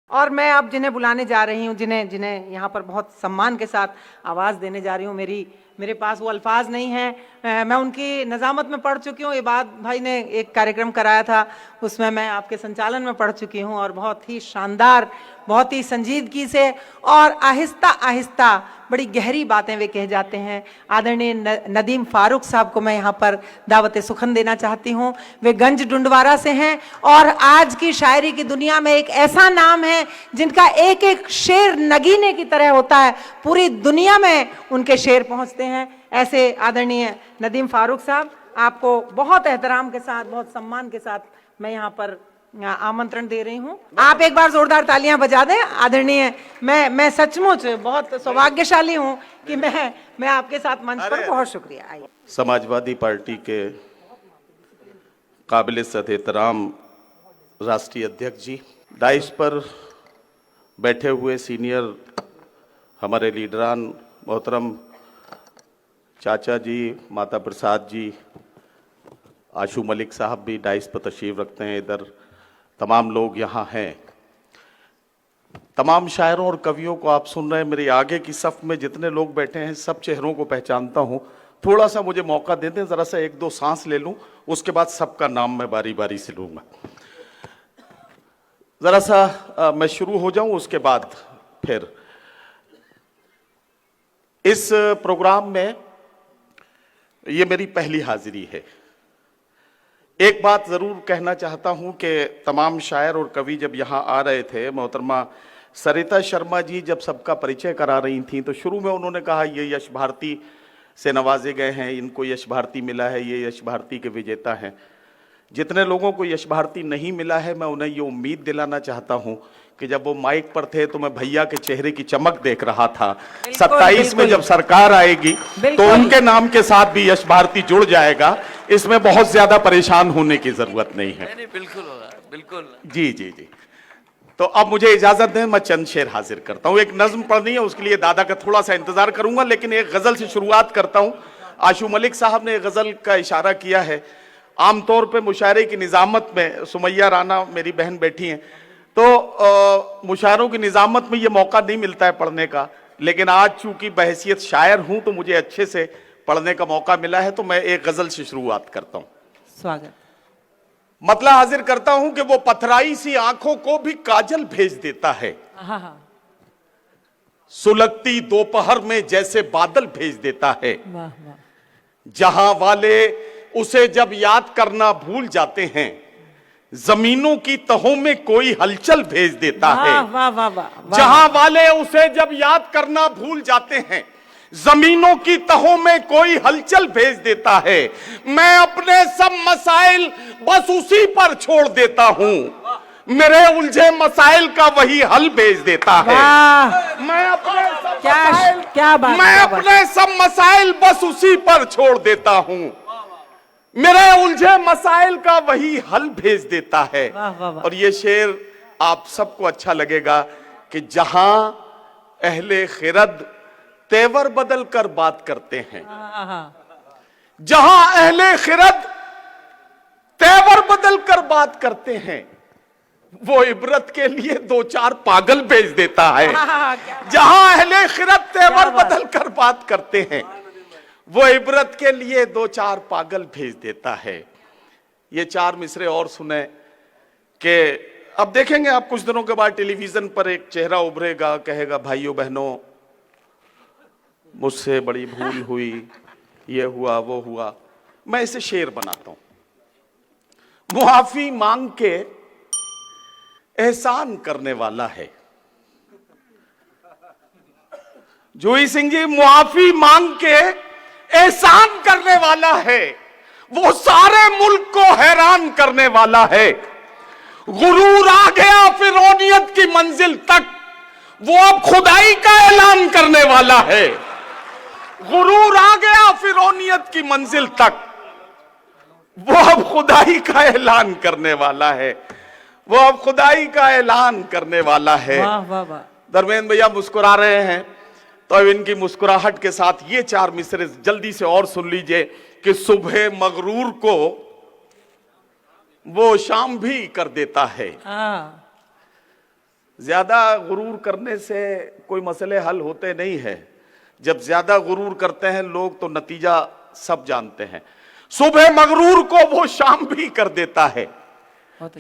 और मैं अब जिन्हें बुलाने जा रही हूँ, जिन्हें जिन्हें यहाँ पर बहुत सम्मान के साथ आवाज़ देने जा रही हूँ, मेरे पास वो अल्फाज नहीं हैं। मैं उनकी नज़ामत में पढ़ चुकी हूँ। इबाद भाई ने एक कार्यक्रम कराया था, उसमें मैं आपके संचालन में पढ़ चुकी हूँ और बहुत ही शानदार, बहुत ही संजीदगी से और आहिस्ता आहिस्ता बड़ी गहरी बातें वे कह जाते हैं। आदरणीय नदीम फारूक साहब को मैं यहाँ पर दावत सुखन देना चाहती हूँ। वे गंज डुंडवारा से हैं और आज की शायरी की दुनिया में एक ऐसा नाम है जिनका एक एक शेर नगीने की तरह होता है, पूरी दुनिया में उनके शेर पहुँचते हैं। ऐसे आदरणीय नदीम फारूक साहब, आपको बहुत एहतराम के साथ, बहुत सम्मान के साथ मैं यहाँ पर आमंत्रण दे रही हूँ। आप एक बार जोरदार तालियां बजा दें। आदरणीय, मैं सचमुच बहुत सौभाग्यशाली हूँ कि मैं आपके साथ मंच पर। बहुत शुक्रिया। आइए। समाजवादी पार्टी के काबिल एहतराम राष्ट्रीय अध्यक्ष जी, डाइस पर बैठे हुए सीनियर हमारे लीडरान मोहतरम चाचा जी, माता प्रसाद जी, आशू मलिक साहब भी डाइस पर तशरीफ रखते हैं। इधर तमाम लोग यहाँ हैं, तमाम शायरों और कवियों को आप सुन रहे हैं। मेरे आगे की सफ में जितने लोग बैठे हैं सब चेहरों को पहचानता हूँ। थोड़ा सा मुझे मौका दे दें, ज़रा सा एक दो सांस ले लूँ, उसके बाद सबका नाम मैं बारी बारी से लूँगा। ज़रा सा मैं शुरू हो जाऊँ, उसके बाद फिर इस प्रोग्राम में ये मेरी पहली हाजिरी है। एक बात जरूर कहना चाहता हूं कि तमाम शायर और कवि जब यहां आ रहे थे, मोहतरमा सरिता शर्मा जी जब सबका परिचय करा रही थी तो शुरू में उन्होंने कहा ये यश भारती से नवाजे गए हैं, इनको यश भारती मिला है, ये यश भारती के विजेता हैं। जितने लोगों को यश भारती नहीं मिला है, मैं उन्हें ये उम्मीद दिलाना चाहता हूं कि जब वो माइक पर थे तो मैं भैया के चेहरे की चमक देख रहा था। 27 में जब सरकार आएगी तो उनके नाम के साथ भी यश भारती जुड़ जाएगा। इसमें बहुत ज्यादा परेशान होने की जरूरत नहीं है। नहीं, बिल्कुल होगा, बिल्कुल। जी जी जी। तो अब मुझे इजाजत दें, मैं चंद शेर हाजिर करता हूं। एक नज्म पढ़नी है, उसके लिए दादा का थोड़ा सा इंतजार करूंगा, लेकिन एक गजल से शुरुआत करता हूं। आशू मलिक साहब ने गजल का इशारा किया है। आमतौर पर मुशायरे की निजामत में सुमैया राना मेरी बहन बैठी हैं, तो मुशायरों की निजामत में ये मौका नहीं मिलता है पढ़ने का, लेकिन आज चूंकि बहैसियत शायर हूं तो मुझे अच्छे से पढ़ने का मौका मिला है, तो मैं एक गजल से शुरुआत करता हूं। स्वागत। मतलब हाजिर करता हूं कि वो पथराई सी आंखों को भी काजल भेज देता है, सुलगती दोपहर में जैसे बादल भेज देता है। वाह वाह। जहां वाले उसे जब याद करना भूल जाते हैं, जमीनों की तहों में कोई हलचल भेज देता है। वाह वाह वाह। जहां वाले उसे जब याद करना भूल जाते हैं, जमीनों की तहों में कोई हलचल भेज देता है। मैं अपने सब मसाइल बस उसी पर छोड़ देता हूं, मेरे उलझे मसाइल का वही हल भेज देता है। मैं अपने सब मसाइल बस उसी पर छोड़ देता हूं, मेरे उलझे मसाइल का वही हल भेज देता है। और ये शेर आप सबको अच्छा लगेगा कि जहां अहले खिरद तेवर बदल कर बात करते हैं, जहां अहले खिरद तेवर बदल कर बात करते हैं, वो इबरत के लिए दो चार पागल भेज देता है। जहां अहले खिरद तेवर बदल कर बात करते हैं, वो इबरत के लिए दो चार पागल भेज देता है। ये चार मिसरे और सुने कि अब देखेंगे आप कुछ दिनों के बाद टेलीविजन पर एक चेहरा उभरेगा, कहेगा भाइयों बहनों मुझसे बड़ी भूल हुई, ये हुआ वो हुआ। मैं इसे शेर बनाता हूं। मुआफी मांग के एहसान करने वाला है। जोई सिंह जी, मुआफी मांग के एहसान करने वाला है, वो सारे मुल्क को हैरान करने वाला है। गुरूर आ गया फिरौनियत की मंजिल तक, वो अब खुदाई का ऐलान करने वाला है। गुरूर आ गया फिरौनियत की मंजिल तक, वो अब खुदाई का ऐलान करने वाला है। वो अब खुदाई का ऐलान करने वाला है। धर्मेंद्र भैया मुस्कुरा रहे हैं, तो अब इनकी मुस्कुराहट के साथ ये चार मिसरे जल्दी से और सुन लीजिए कि सुबह मगरूर को वो शाम भी कर देता है। ज्यादा गुरूर करने से कोई मसले हल होते नहीं है। जब ज्यादा गुरूर करते हैं लोग तो नतीजा सब जानते हैं। सुबह मगरूर को वो शाम भी कर देता है,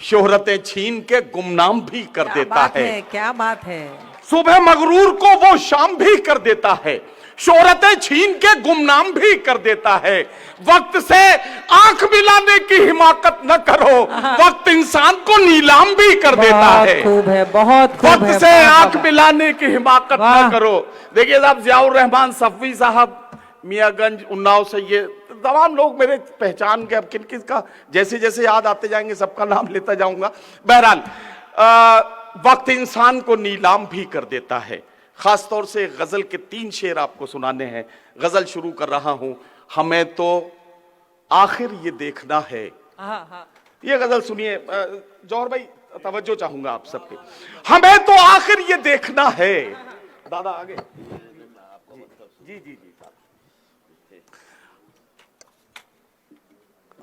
शोहरतें छीन के गुमनाम भी कर देता है। क्या बात है। सुबह मगरूर को वो शाम भी कर देता है, शोहरतें छीन के गुमनाम भी कर देता है। वक्त से आंख मिलाने की हिमाकत न करो, वक्त इंसान को नीलाम भी कर देता है। खूब है, बहुत खूब वक्त है, से आंख मिलाने की हिमाकत न करो। देखिए साहब, जियाउर रहमान सफ़वी साहब मियाँगंज उन्नाव से, ये तमाम लोग मेरे पहचान के, अब किन किस का जैसे जैसे याद आते जाएंगे सबका नाम लेता जाऊंगा। बहरहाल वक्त इंसान को नीलाम भी कर देता है। खासतौर से गजल के 3 शेर आपको सुनाने हैं। गजल शुरू कर रहा हूं। हमें तो आखिर ये देखना है। ये गजल सुनिए जौहर भाई, तवज्जो चाहूंगा आप सबके। हमें तो आखिर ये देखना है। दादा आगे। जी जी जी।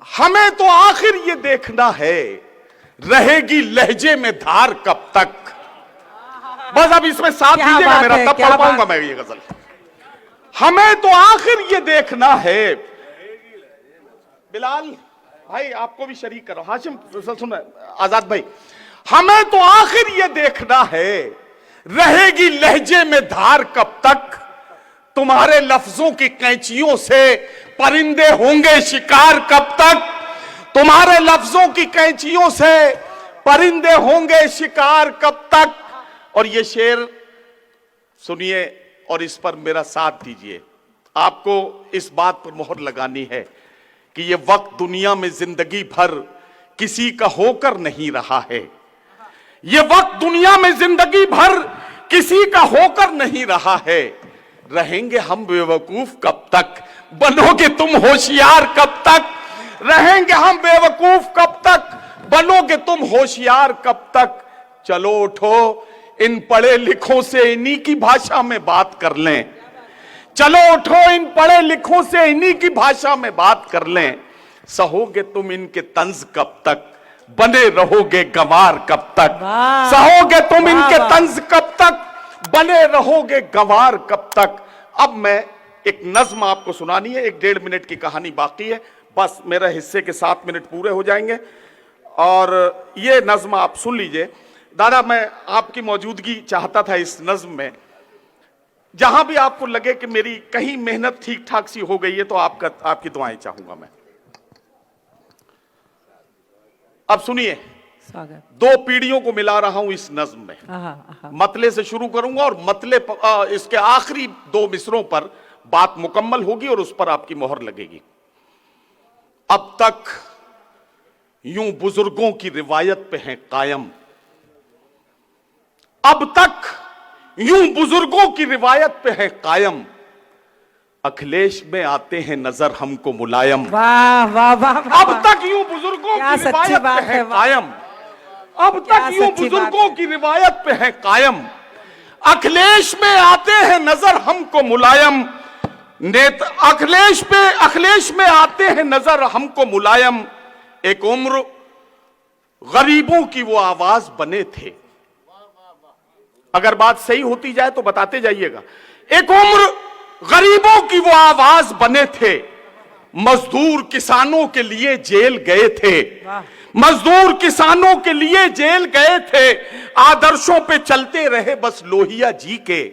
हमें तो आखिर ये देखना है, रहेगी लहजे में धार कब तक। बस अब इसमें साथ दीजिएगा मेरा, तब पढ़ पाऊंगा मैं ये गजल। हमें तो आखिर ये देखना है। बिलाल भाई आपको भी शरीक करो, हाशिम सुन, आजाद भाई। हमें तो आखिर ये देखना है, रहेगी लहजे में धार कब तक। तुम्हारे लफ्जों की कैंचियों से परिंदे होंगे शिकार कब तक। तुम्हारे लफ्जों की कैंचियों से परिंदे होंगे शिकार कब तक। और ये शेर सुनिए और इस पर मेरा साथ दीजिए। आपको इस बात पर मोहर लगानी है कि ये वक्त दुनिया में जिंदगी भर किसी का होकर नहीं रहा है। ये वक्त दुनिया में जिंदगी भर किसी का होकर नहीं रहा है। रहेंगे हम बेवकूफ कब तक, बनोगे तुम होशियार कब तक। रहेंगे हम बेवकूफ कब तक, बनोगे तुम होशियार कब तक। चलो उठो इन पढ़े लिखों से इन्हीं की भाषा में बात कर लें। चलो उठो इन पढ़े लिखों से इन्हीं की भाषा में बात कर लें। सहोगे तुम इनके तंज कब तक, बने रहोगे गंवार कब तक। सहोगे तुम इनके तंज कब तक, बने रहोगे गंवार कब तक। अब मैं एक नज्म आपको सुनानी है, 1-1.5 मिनट की कहानी बाकी है। बस मेरे हिस्से के 7 मिनट पूरे हो जाएंगे और ये नज्म आप सुन लीजिए। दादा मैं आपकी मौजूदगी चाहता था इस नज्म में। जहां भी आपको लगे कि मेरी कहीं मेहनत ठीक ठाक सी हो गई है तो आपकी दुआएं चाहूंगा मैं। अब सुनिए, 2 पीढ़ियों को मिला रहा हूं इस नज्म में। मतले से शुरू करूंगा और मतले इसके आखिरी 2 मिसरों पर बात मुकम्मल होगी और उस पर आपकी मोहर लगेगी। अब तक यूं बुजुर्गों की रिवायत पे हैं कायम। अब तक यूं बुजुर्गों की रिवायत पे है कायम। अखिलेश में आते हैं नजर हमको मुलायम। वाह वाह वाह। अब तक यूं बुजुर्गों की रिवायत पे है कायम। अब तक यूं बुजुर्गों की रिवायत पे है कायम। अखिलेश में आते हैं नजर हमको मुलायम। नेता अखिलेश में आते हैं नजर हमको मुलायम। एक उम्र गरीबों की वो आवाज बने थे। अगर बात सही होती जाए तो बताते जाइएगा। एक उम्र गरीबों की वो आवाज बने थे। मजदूर किसानों के लिए जेल गए थे। मजदूर किसानों के लिए जेल गए थे। आदर्शों पे चलते रहे बस लोहिया जी के।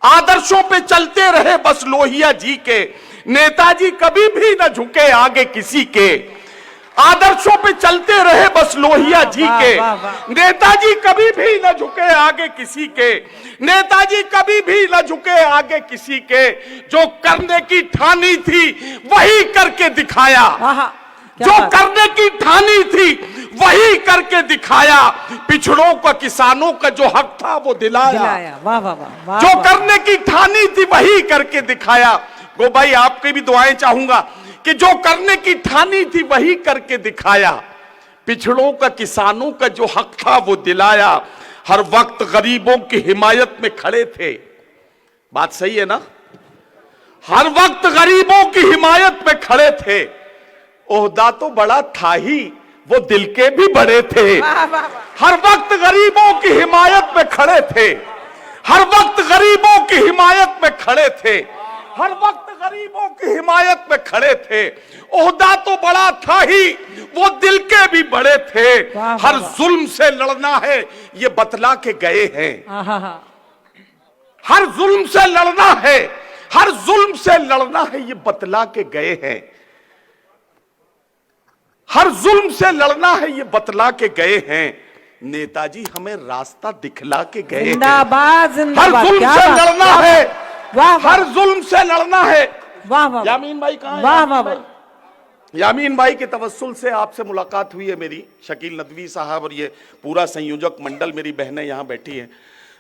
आदर्शों पे चलते रहे बस लोहिया जी के। नेताजी कभी भी न झुके आगे किसी के। आदर्शों पे चलते रहे बस लोहिया जी के। नेताजी कभी भी न झुके आगे किसी के। नेताजी कभी भी न झुके आगे किसी के। जो करने की ठानी थी वही करके दिखाया। जो करने की ठानी थी वही करके दिखाया। पिछड़ों का किसानों का जो हक था वो दिलाया। वाह वाह वाह। जो करने की ठानी थी वही करके दिखाया। गो भाई आपकी भी दुआएं चाहूंगा कि जो करने की ठानी थी वही करके दिखाया। पिछड़ों का किसानों का जो हक था वो दिलाया। हर वक्त गरीबों की हिमायत में खड़े थे। बात सही है ना? हर वक्त गरीबों की हिमायत में खड़े थे। ओहदा तो बड़ा था ही वो दिल के भी बड़े थे। वाह वाह वाह। हर वक्त गरीबों की हिमायत में खड़े थे, हर वक्त गरीबों की हिमायत में खड़े थे, हर वक्त गरीबों की हिमायत में खड़े थे। ओहदा तो बड़ा था ही, वो दिल के भी बड़े थे। हर जुल्म से लड़ना है ये बतला के गए हैं। हर जुल्म से लड़ना है, हर जुल्म से लड़ना है ये बतला के गए हैं। हर जुल्म से लड़ना है ये बतला के गए हैं। नेताजी हमें रास्ता दिखला के गए हैं। जिंदाबाद हर जिंदाबाद। जुल्म क्या से बात, लड़ना क्या है, बात। वाह वाह हर जुल्म से लड़ना है। वाह वाह। यामीन भाई कहां हैं? वाह वाह वाह। यामीन भाई के तवस्सुल से आपसे मुलाकात हुई है मेरी, शकील नदवी साहब और ये पूरा संयोजक मंडल, मेरी बहनें यहाँ बैठी हैं,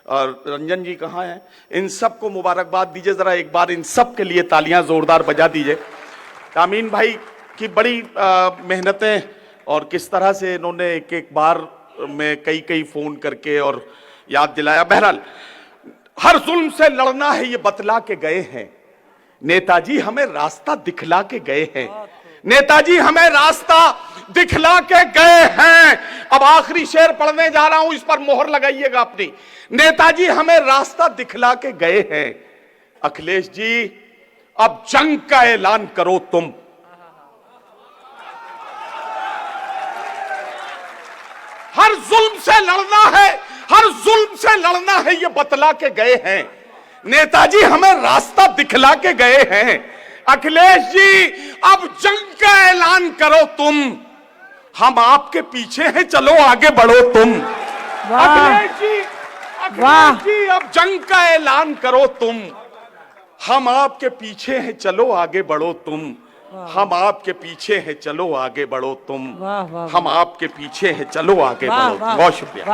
और रंजन जी कहाँ हैं? इन सब को मुबारकबाद दीजिए, जरा एक बार इन सब के लिए तालियां जोरदार बजा दीजिए। यामीन भाई की बड़ी मेहनतें, और किस तरह से इन्होंने एक एक बार में कई कई फोन करके और याद दिलाया। बहरहाल हर जुल्म से लड़ना है ये बतला के गए हैं। नेताजी हमें रास्ता दिखला के गए हैं। नेताजी हमें रास्ता दिखला के गए हैं। अब आखिरी शेर पढ़ने जा रहा हूं, इस पर मोहर लगाइएगा अपनी। नेताजी हमें रास्ता दिखला के गए हैं। अखिलेश जी अब जंग का ऐलान करो तुम। हर जुल्म से लड़ना है, हर जुल्म से लड़ना है ये बतला के गए हैं। नेताजी हमें रास्ता दिखला के गए हैं। अखिलेश जी अब जंग का ऐलान करो तुम, हम आपके पीछे हैं, चलो आगे बढ़ो तुम। अखिलेश जी अब जंग का ऐलान करो तुम, हम आपके पीछे हैं, चलो आगे बढ़ो तुम। हम आपके पीछे हैं, चलो आगे बढ़ो तुम। हम आपके पीछे हैं, चलो आगे बढ़ो। बहुत शुक्रिया।